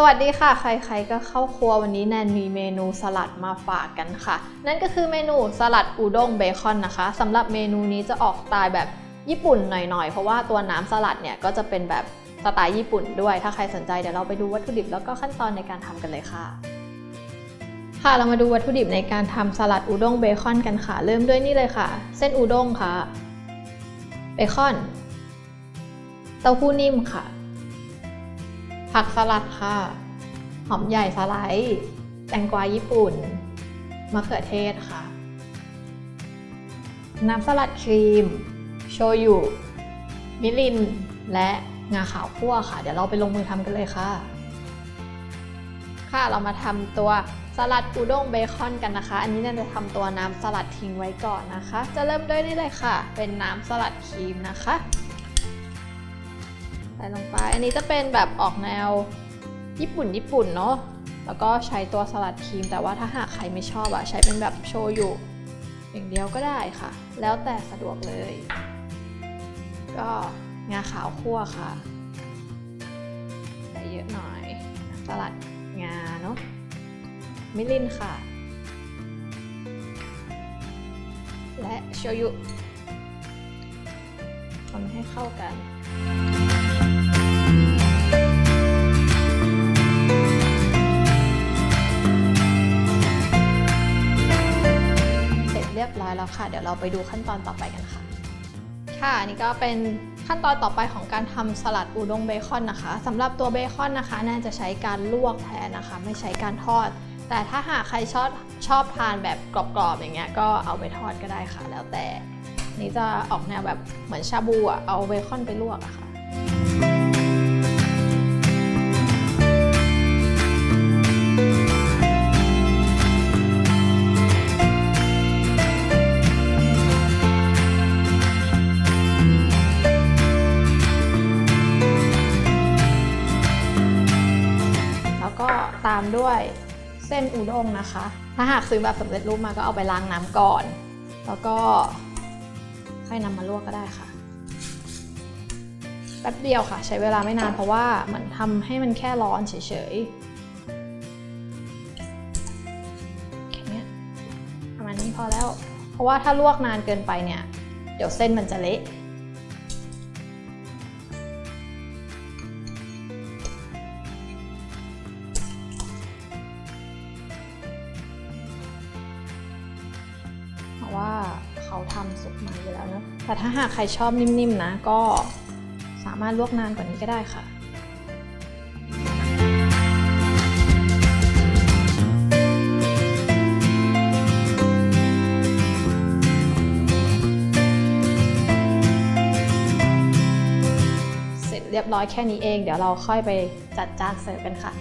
วัสดีค่ะใครๆก็เข้าครัววันนี้แนนมีเมนูสลัดมาฝากกันค่ะนั่นก็คือเมนูสลัดอุด้งเบคอนนะคะสำหรับเมนูนี้จะออกสไตล์แบบญี่ปุ่นหน่อยๆเพราะว่าตัวน้ำสลัดเนี่ยก็จะเป็นแบบสไตล์ญี่ปุ่นด้วยถ้าใครสนใจเดี๋ยวเราไปดูวัตถุดิบแล้วก็ขั้นตอนในการทำกันเลยค่ะเรามาดูวัตถุดิบในการทำสลัดอุด้งเบคอนกันค่ะเริ่มด้วยนี่เลยค่ะเส้นอุด้งค่ะเบคอนเต้าหู้นิ่มค่ะผักสลัดค่ะหอมใหญ่สไลด์แตงกวาญี่ปุ่นมะเขือเทศค่ะน้ำสลัดครีมโชยุมิรินและงาขาวคั่วค่ะเดี๋ยวเราไปลงมือทำกันเลยค่ะเรามาทำตัวสลัดอุด้งเบคอนกันนะคะอันนี้เนี่ยจะทำตัวน้ำสลัดทิ้งไว้ก่อนนะคะจะเริ่มด้วยนี่เลยค่ะเป็นน้ำสลัดครีมนะคะใส่ลงไปอันนี้จะเป็นแบบออกแนวญี่ปุ่นเนาะแล้วก็ใช้ตัวสลัดครีมแต่ว่าถ้าหากใครไม่ชอบใช้เป็นแบบโชยุอย่างเดียวก็ได้ค่ะแล้วแต่สะดวกเลยก็งาขาวคั่วค่ะใส่เยอะหน่อยสลัดงาเนาะมิรินค่ะและโชยุคนให้เข้ากันเรียบร้อยแล้วค่ะเดี๋ยวเราไปดูขั้นตอนต่อไปกันค่ะอันนี้ก็เป็นขั้นตอนต่อไปของการทำสลัดอุด้งเบคอนนะคะสำหรับตัวเบคอนนะคะน่าจะใช้การลวกแทนนะคะไม่ใช้การทอดแต่ถ้าหากใครชอบทานแบบกรอบๆอย่างเงี้ยก็เอาไปทอดก็ได้ค่ะแล้วแต่นี่จะออกแนวแบบเหมือนชาบูเอาเบคอนไปลวกอะค่ะตามด้วยเส้นอุด้งนะคะถ้าหากซื้อแบบสำเร็จรูปมาก็เอาไปล้างน้ำก่อนแล้วก็ค่อยนำมาลวกก็ได้ค่ะแป๊บเดียวค่ะใช้เวลาไม่นานเพราะว่าเหมือนทำให้มันแค่ร้อนเฉยๆแค่นี้ประมาณนี้พอแล้วเพราะว่าถ้าลวกนานเกินไปเนี่ยเดี๋ยวเส้นมันจะเละว่าเขาทำสุกมาอยู่แล้วนะแต่ถ้าหากใครชอบนิ่มๆนะก็สามารถลวกนานกว่านี้ก็ได้ค่ะเสร็จเรียบร้อยแค่นี้เองเดี๋ยวเราค่อยไปจัดจานเสิร์ฟกันค่ะ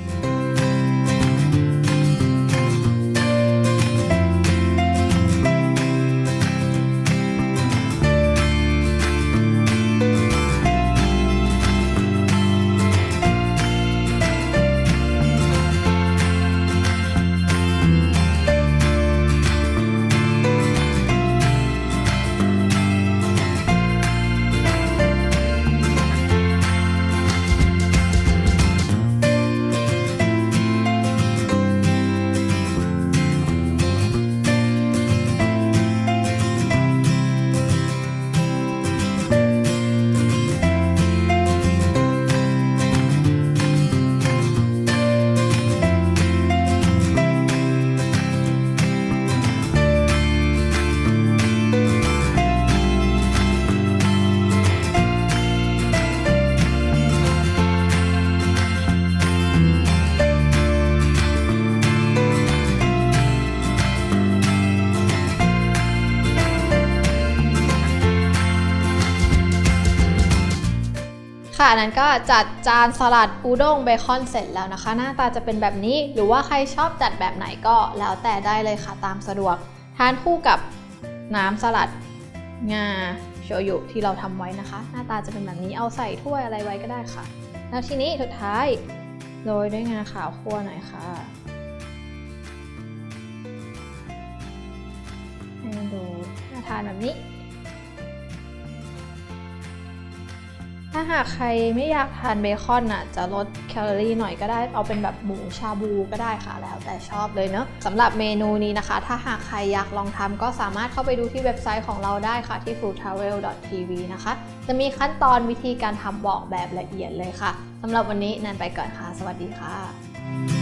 นั้นก็จัดจานสลัดอุด้งเบคอนเสร็จแล้วนะคะหน้าตาจะเป็นแบบนี้หรือว่าใครชอบจัดแบบไหนก็แล้วแต่ได้เลยค่ะตามสะดวกทานคู่กับน้ำสลัดงาโชยุที่เราทำไว้นะคะหน้าตาจะเป็นแบบนี้เอาใส่ถ้วยอะไรไว้ก็ได้ค่ะแล้วทีนี้สุดท้ายโรยด้วยงาขาวคั่วหน่อยค่ะให้มันดูน่าทานแบบนี้ ถ้าหากใครไม่อยากทานเบคอนจะลดแคลอรี่หน่อยก็ได้เอาเป็นแบบหมูชาบูก็ได้ค่ะแล้วแต่ชอบเลยเนอะสำหรับเมนูนี้นะคะถ้าหากใครอยากลองทำก็สามารถเข้าไปดูที่เว็บไซต์ของเราได้ค่ะที่ foodtravel.tv นะคะจะมีขั้นตอนวิธีการทำบอกแบบละเอียดเลยค่ะสำหรับวันนี้แนนไปก่อนค่ะสวัสดีค่ะ